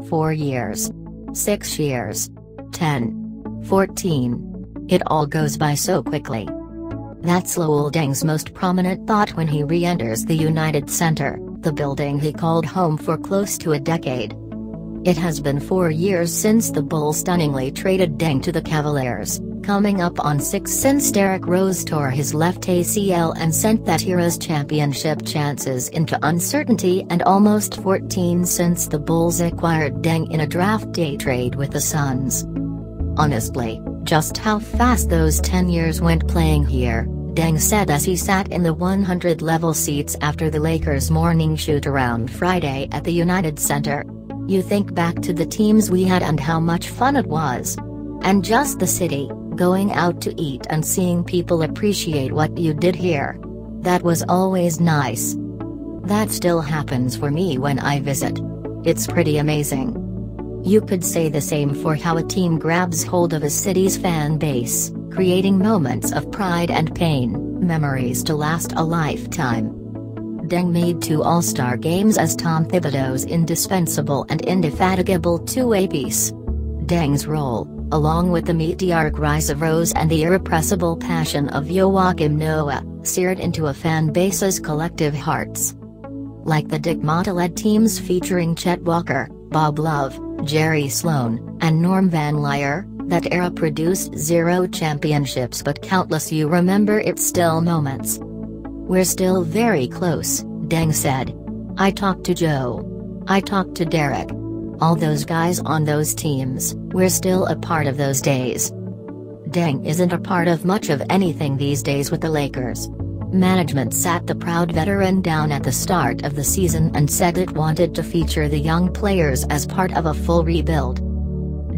4 years. 6 years. 10. 14. It all goes by so quickly. That's Luol Deng's most prominent thought when he re-enters the United Center, the building he called home for close to a decade. It has been 4 years since the Bulls stunningly traded Deng to the Cavaliers, coming up on 6 since Derrick Rose tore his left ACL and sent that era's championship chances into uncertainty, and almost 14 since the Bulls acquired Deng in a draft day trade with the Suns. Honestly, just how fast those 10 years went playing here, Deng said as he sat in the 100-level seats after the Lakers' morning shoot-around Friday at the United Center. You think back to the teams we had and how much fun it was. And just the city, going out to eat and seeing people appreciate what you did here. That was always nice. That still happens for me when I visit. It's pretty amazing. You could say the same for how a team grabs hold of a city's fan base, creating moments of pride and pain, memories to last a lifetime. Deng made 2 All-Star games as Tom Thibodeau's indispensable and indefatigable two-way piece. Deng's role, along with the meteoric rise of Rose and the irrepressible passion of Joakim Noah, seared into a fan base's collective hearts. Like the Dick Monta-led teams featuring Chet Walker, Bob Love, Jerry Sloan, and Norm Van Lier, that era produced 0 championships but countless you remember it still moments. We're still very close, Deng said. I talked to Joe. I talked to Derrick. All those guys on those teams, we're still a part of those days. Deng isn't a part of much of anything these days with the Lakers. Management sat the proud veteran down at the start of the season and said it wanted to feature the young players as part of a full rebuild.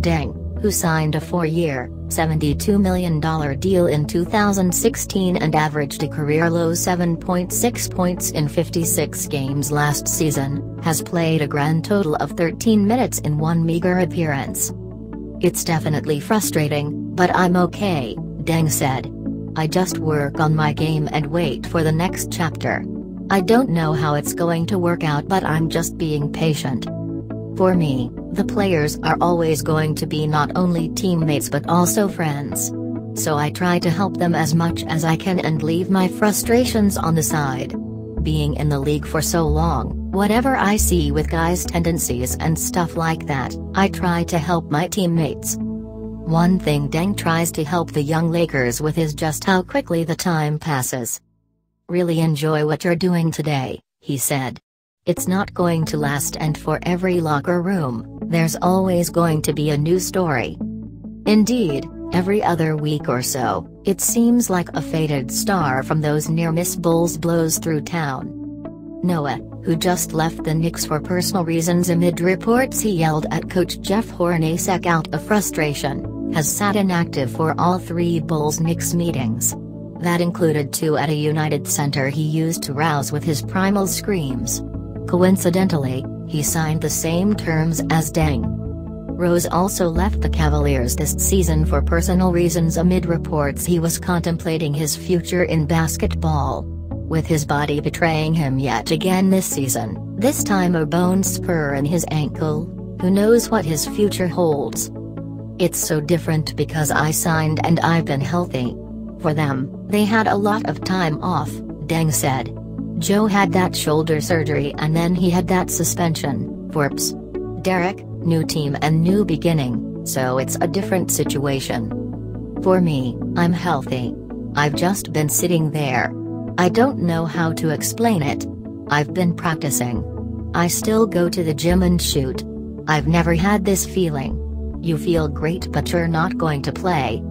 Deng, who signed a 4-year, $72 million deal in 2016 and averaged a career-low 7.6 points in 56 games last season, has played a grand total of 13 minutes in 1 meager appearance. It's definitely frustrating, but I'm okay, Deng said. I just work on my game and wait for the next chapter. I don't know how it's going to work out, but I'm just being patient. For me, the players are always going to be not only teammates but also friends. So I try to help them as much as I can and leave my frustrations on the side. Being in the league for so long, whatever I see with guys' tendencies and stuff like that, I try to help my teammates. One thing Deng tries to help the young Lakers with is just how quickly the time passes. Really enjoy what you're doing today, he said. It's not going to last, and for every locker room, there's always going to be a new story. Indeed, every other week or so, it seems like a faded star from those near-miss Bulls blows through town. Noah, who just left the Knicks for personal reasons amid reports he yelled at coach Jeff Hornacek out of frustration, has sat inactive for all 3 Bulls-Knicks meetings. That included 2 at a United Center he used to rouse with his primal screams. Coincidentally, he signed the same terms as Deng. Rose also left the Cavaliers this season for personal reasons amid reports he was contemplating his future in basketball. With his body betraying him yet again this season, this time a bone spur in his ankle, who knows what his future holds. It's so different because I signed and I've been healthy. For them, they had a lot of time off, Deng said. Joe had that shoulder surgery and then he had that suspension, Forbes. Derrick, new team and new beginning, so it's a different situation. For me, I'm healthy. I've just been sitting there. I don't know how to explain it. I've been practicing. I still go to the gym and shoot. I've never had this feeling. You feel great but you're not going to play.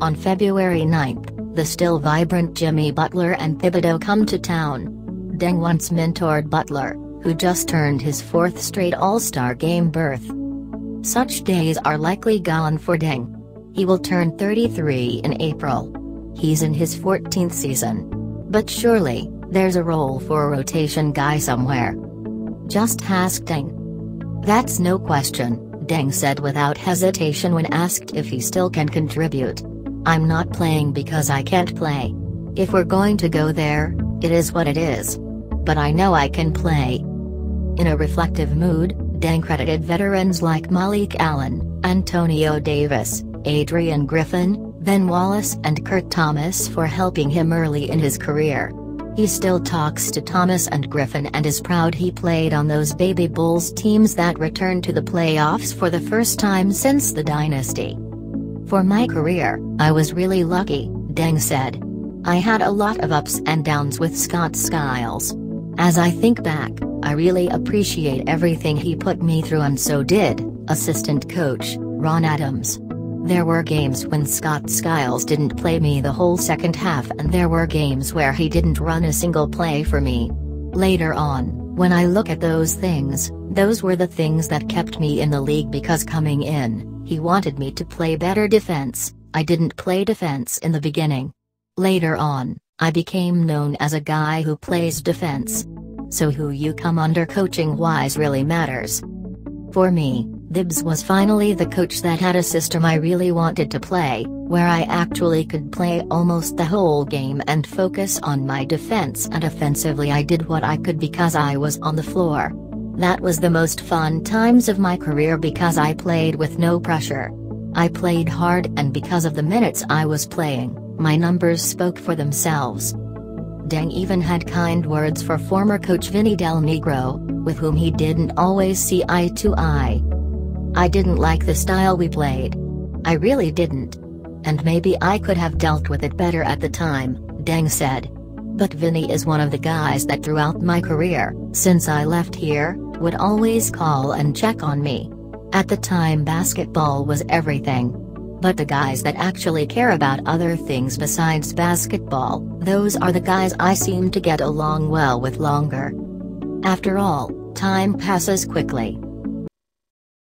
On February 9th, the still vibrant Jimmy Butler and Thibodeau come to town. Deng once mentored Butler, who just earned his 4th straight All-Star game berth. Such days are likely gone for Deng. He will turn 33 in April. He's in his 14th season. But surely, there's a role for a rotation guy somewhere. Just ask Deng. That's no question, Deng said without hesitation when asked if he still can contribute. I'm not playing because I can't play. If we're going to go there, it is what it is. But I know I can play. In a reflective mood, Deng credited veterans like Malik Allen, Antonio Davis, Adrian Griffin, Ben Wallace and Kurt Thomas for helping him early in his career. He still talks to Thomas and Griffin and is proud he played on those Baby Bulls teams that returned to the playoffs for the first time since the dynasty. For my career, I was really lucky, Deng said. I had a lot of ups and downs with Scott Skiles. As I think back, I really appreciate everything he put me through, and so did assistant coach Ron Adams. There were games when Scott Skiles didn't play me the whole second half, and there were games where he didn't run a single play for me. Later on, when I look at those things, those were the things that kept me in the league, because coming in, he wanted me to play better defense. I didn't play defense in the beginning. Later on, I became known as a guy who plays defense. So who you come under coaching-wise really matters. For me, Thibs was finally the coach that had a system I really wanted to play, where I actually could play almost the whole game and focus on my defense, and offensively I did what I could because I was on the floor. That was the most fun times of my career because I played with no pressure. I played hard, and because of the minutes I was playing, my numbers spoke for themselves. Deng even had kind words for former coach Vinny Del Negro, with whom he didn't always see eye to eye. I didn't like the style we played. I really didn't. And maybe I could have dealt with it better at the time, Deng said. But Vinny is one of the guys that throughout my career, since I left here, would always call and check on me. At the time basketball was everything. But the guys that actually care about other things besides basketball, those are the guys I seem to get along well with longer. After all, time passes quickly.